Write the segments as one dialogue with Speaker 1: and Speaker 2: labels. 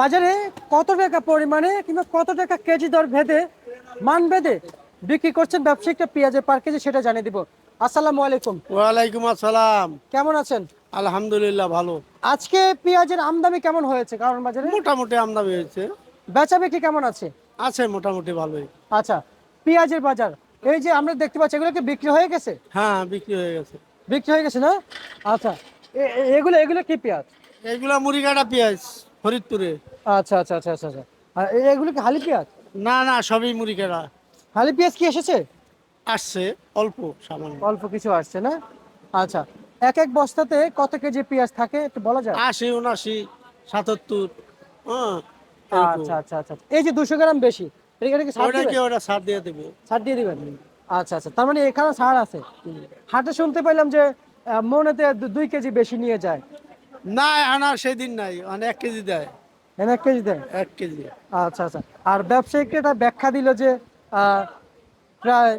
Speaker 1: বাজারে কত টাকা পরিমাণে কিংবা কত টাকা কেজি দর ভেদে মান ভেদে বিক্রি করছেন ব্যবসায়িকটা পেঁয়াজের পার কেজি সেটা জানিয়ে দিব। আসসালামু আলাইকুম,
Speaker 2: ওয়ালাইকুম আসসালাম।
Speaker 1: কেমন আছেন?
Speaker 2: আলহামদুলিল্লাহ ভালো।
Speaker 1: আজকে পেঁয়াজের আমদানি কেমন হয়েছে কারণ বাজারে?
Speaker 2: মোটামুটি আমদানি হয়েছে।
Speaker 1: বেচা বিক্রি কেমন আছে?
Speaker 2: আছে মোটামুটি ভালোই।
Speaker 1: আচ্ছা, পেঁয়াজের বাজার এই যে আমরা দেখতে পাচ্ছি এগুলো কি বিক্রি হয়ে গেছে?
Speaker 2: হ্যাঁ, বিক্রি হয়ে গেছে।
Speaker 1: বিক্রি হয়ে গেছে না? আচ্ছা, এগুলো এগুলো কি পেঁয়াজ?
Speaker 2: এইগুলা মুড়িঘাটা পেঁয়াজ, ফরিদপুরে।
Speaker 1: আচ্ছা আচ্ছা আচ্ছা আচ্ছা আচ্ছা। আর এগুলো কি হালি পেঁয়াজ?
Speaker 2: না না, সবই মুড়িঘাটা।
Speaker 1: হালি পেঁয়াজ কি এসেছে?
Speaker 2: আসছে অল্প সামান্য।
Speaker 1: অল্প কিছু আসছে না? আচ্ছা, এক এক বস্তাতে কত কেজি পেঁয়াজ থাকে একটু বলা যায়?
Speaker 2: 80, 79, 77। হ্যাঁ, এরকম।
Speaker 1: আচ্ছা আচ্ছা আচ্ছা, এই যে 200 গ্রাম বেশি, এখানে কি ছাড়
Speaker 2: ওটা
Speaker 1: দিবেন?
Speaker 2: কি, ওটা ছাড় দিয়ে দেবো।
Speaker 1: ছাড় দিয়ে দিবেন? আচ্ছা আচ্ছা, তার মানে এখানে ছাড় আছে। হাটে শুনতে পাইলাম যে মনেতে 2 কেজি বেশি নিয়ে যায়।
Speaker 2: না, আনার সেদিন নাই, মানে 1 কেজি দেয়।
Speaker 1: এনে 1 কেজি দেয়?
Speaker 2: 1 কেজি।
Speaker 1: আচ্ছা আচ্ছা। আর ব্যবসায়িক এটা ব্যাখ্যা দিল যে আহ, প্রায়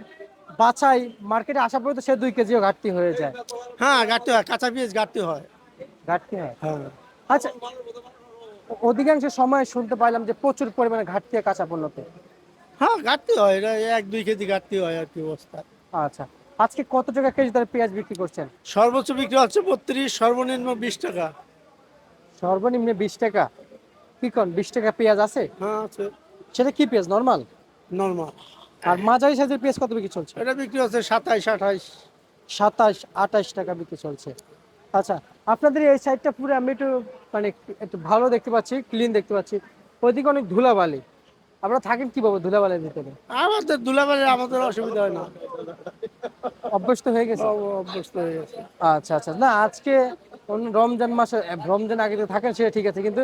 Speaker 1: বাছাই মার্কেটে আসা পর্যন্ত সে 2 কেজিও ঘাটতি হয়ে যায়।
Speaker 2: হ্যাঁ, গাঁটতে হয়, কাঁচা পেঁয়াজ গাঁটতে হয়।
Speaker 1: ঘাটতি হয়?
Speaker 2: হ্যাঁ
Speaker 1: আচ্ছা, অধিকাংশ সময় শুনতে পাইলাম যে প্রচুর পরিমাণে ঘাটতি হয় কাঁচা পণ্যতে।
Speaker 2: হ্যাঁ, গাঁটতে হয়, এটা 1-2 কেজি গাঁটতে হয় আর কি অবস্থা।
Speaker 1: আচ্ছা, আজকে কত টাকা কেজি দরে পেঁয়াজ বিক্রি করছেন?
Speaker 2: সর্বোচ্চ বিক্রি হচ্ছে 32, সর্বনিম্ন 20 টাকা।
Speaker 1: সর্বনিম্ন 20 টাকা? কি কোন 20 টাকা পেঁয়াজ আছে?
Speaker 2: হ্যাঁ আছে।
Speaker 1: সেটা কি পেঁয়াজ, নরমাল?
Speaker 2: নর্মাল।
Speaker 1: আর মাঝারি সাইজের পেঁয়াজ কত বিক্রি চলছে?
Speaker 2: এটা বিক্রি হচ্ছে 27, 28।
Speaker 1: 27-28 টাকা বিক্রি চলছে। আচ্ছা, আপনাদের এই সাইডটা পুরো আমি একটু মানে একটু ভালো দেখতে পাচ্ছি, ক্লিন দেখতে পাচ্ছি। ওইদিকে অনেক ধুলাবালি, আপনারা থাকেন কিভাবে ধুলাবালির ভিতরে?
Speaker 2: আমাদের দুলাবাড়ি আমাদের অসুবিধা হয় না।
Speaker 1: অভ্যস্ত হয়ে গেছে?
Speaker 2: অভ্যস্ত হয়ে গেছে।
Speaker 1: আচ্ছা আচ্ছা, না আজকে রমজান মাসে, রমজান আগে তো থাকেন সেটা ঠিক আছে, কিন্তু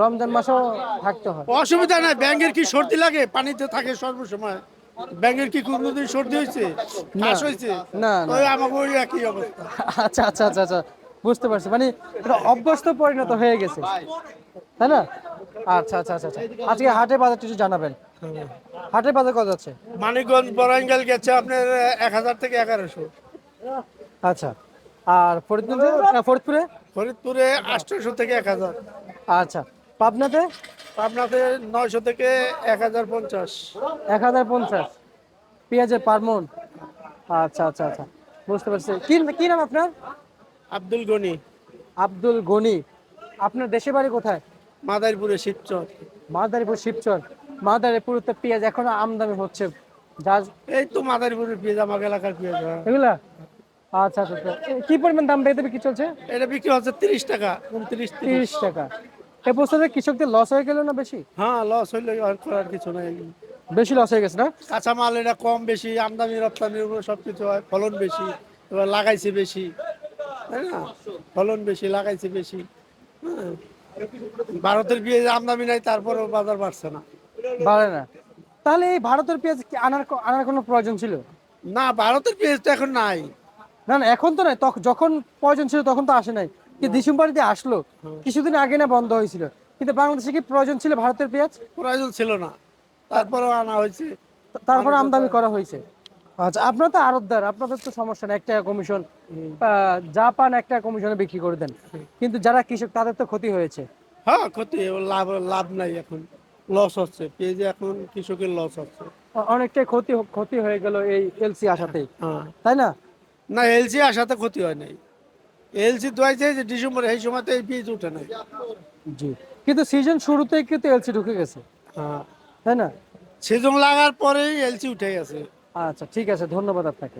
Speaker 1: রমজান মাসেও থাকতে হয়।
Speaker 2: অসুবিধা নাই। ব্যাঙের কি সর্দি লাগে? পানিতে থাকে সর্বসময়। ব্যাঙের কি কোনোদিন সর্দি হয়েছে,
Speaker 1: না
Speaker 2: কাশ হয়েছে?
Speaker 1: না না।
Speaker 2: ওই আমাকে ওই একই অবস্থা।
Speaker 1: আচ্ছা আচ্ছা আচ্ছা আচ্ছা, বুঝতে পারছি, মানে এটা অভ্যস্ত পরিণত হয়ে গেছে, তাই না? আচ্ছা আচ্ছা আচ্ছা আচ্ছা। আজকে হাটের বাজার কিছু জানাবেন। হাটের বাজার কত আছে?
Speaker 2: মানিকগঞ্জ বড়াঙ্গাল গেছে আপনার 1000 থেকে 1100।
Speaker 1: আচ্ছা, আর ফরিদপুরে? ফরিদপুরে?
Speaker 2: ফরিদপুরে 800 থেকে 1000।
Speaker 1: আচ্ছা, পাবনাতে?
Speaker 2: পাবনাতে 900 থেকে 1050।
Speaker 1: 1050 পেঁয়াজের পার মন? আচ্ছা আচ্ছা আচ্ছা, বুঝতে পারছি। কি কি নাম আপনার?
Speaker 2: আব্দুল গনি,
Speaker 1: আব্দুল গনি। আপনার দেশের বাড়ি কোথায়?
Speaker 2: মাদারীপুরে শিবচর।
Speaker 1: মাদারীপুর শিবচর। মাদারীপুরতে পেঁয়াজ এখনো আমদানি হচ্ছে যা?
Speaker 2: এই তো মাদারীপুরের পেঁয়াজ, আমার এলাকার পেঁয়াজ। হ্যাঁ।
Speaker 1: এগুলা? আচ্ছা আচ্ছা আচ্ছা। কি পরিমাণ দাম বেঁধে বিক্রি চলছে?
Speaker 2: এটা বিক্রি হচ্ছে 30 টাকা, 29, 30।
Speaker 1: 30 টাকা? এ বছরে কৃষকদের লস হয়ে গেল না বেশি?
Speaker 2: হ্যাঁ, লস হইলে আর করার কিছু নাই।
Speaker 1: বেশি লস হয়ে গেছে না?
Speaker 2: কাঁচামাল এটা কম বেশি, আমদানি রপ্তানির উপর সবকিছু হয়। ফলন বেশি, এবার লাগাইছে বেশি, তাই না? ফলন বেশি, লাগাইছে বেশি। হ্যাঁ, ভারতের পেঁয়াজ আমদানি নাই, তারপরেও বাজার বাড়ছে না।
Speaker 1: বাড়ে না? তাহলে এই ভারতের পেঁয়াজ কি আনার আনার কোনো প্রয়োজন ছিল?
Speaker 2: না, ভারতের পেঁয়াজ তো এখন নাই।
Speaker 1: না না, এখন তো নাই, তখন যখন প্রয়োজন ছিল তখন তো আসে নাই, কি ডিসেম্বরে দিয়ে আসলো, কিছুদিন আগে না বন্ধ হয়েছিল, কিন্তু বাংলাদেশে কি প্রয়োজন ছিল ভারতের পেঁয়াজ?
Speaker 2: প্রয়োজন ছিল না, তারপরেও আনা হয়েছে।
Speaker 1: তারপর
Speaker 2: মানুষ
Speaker 1: আমদানি করা হয়েছে। আচ্ছা, আপনারা তো আড়তদার, আপনাদের তো সমস্যা নেই, 1 টাকা কমিশন, যা পান 1 টাকা কমিশনে বিক্রি করে দেন, কিন্তু যারা কৃষক তাদের তো ক্ষতি হয়েছে।
Speaker 2: হ্যাঁ, ক্ষতি, লাভ লাভ নাই এখন। লস হচ্ছে পেঁয়াজে, এখন কৃষকের লস হচ্ছে।
Speaker 1: অনেকটাই ক্ষতি ক্ষতি হয়ে গেল এই এলসি আসাতেই,
Speaker 2: হ্যাঁ।
Speaker 1: তাই না?
Speaker 2: না, এলসি আসাতে ক্ষতি হয় নাই। এলসি দোয়াইছে যে ডিসেম্বরে, এই সময় তো এই পেঁয়াজ উঠে নাই।
Speaker 1: জি, কিন্তু সিজন শুরুতেই কিন্তু এলসি ঢুকে গেছে,
Speaker 2: হ্যাঁ,
Speaker 1: তাই না?
Speaker 2: সিজন লাগার পরেই এলসি উঠে গেছে।
Speaker 1: আচ্ছা ঠিক আছে, ধন্যবাদ আপনাকে।